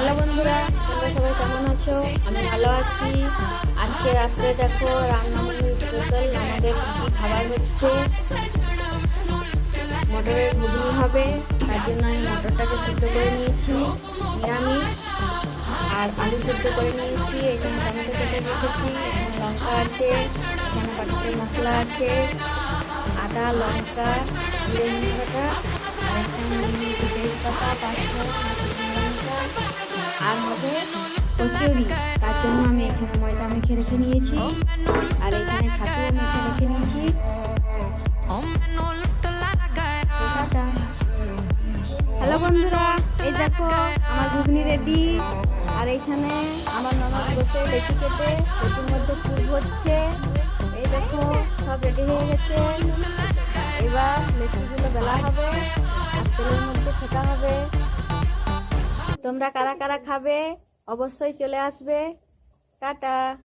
Hello বন্ধুরা, তোমরা সবাই কেমন আছো? আমি ভালো আছি। আজকে রাত্রে দেখো রামনবমী স্পেশাল আমাদের কি খাবার হচ্ছে। মটরের ঘুগনি হবে, তার জন্য আমি মটরটাকে সিদ্ধ করে নিয়েছি নিরামিষ, আর আলু সিদ্ধ করে নিয়েছি। এখানে টমেটো কেটে রেখেছি, এখানে লঙ্কা আছে, এখানে পাটাটের মশলা আছে, আদা লঙ্কা জিরে মশলাটা, আর এখানে তেজপাতা পাঁচফোড়ন লঙ্কা, আর হবে কচুরি। তার জন্য আমি এখানে ময়দা মেখে রেখে নিয়েছি, আর এখানে ছাতুও মেখে রেখে নিয়েছি। হ্যালো বন্ধুরা, এই দেখো আমার ঘুগনি রেডি। আর এইখানে আমার ননদ বসে লেচি কেটে লেচির মধ্যে পুর ভরছে। এই দেখো সব রেডি হয়ে গেছে। এবার লেচিগুলো বেলা হবে আর তেলের মধ্যে ছেঁকা হবে। তোমরা কারা কারা খাবে অবশ্যই চলে আসবে। টাটা।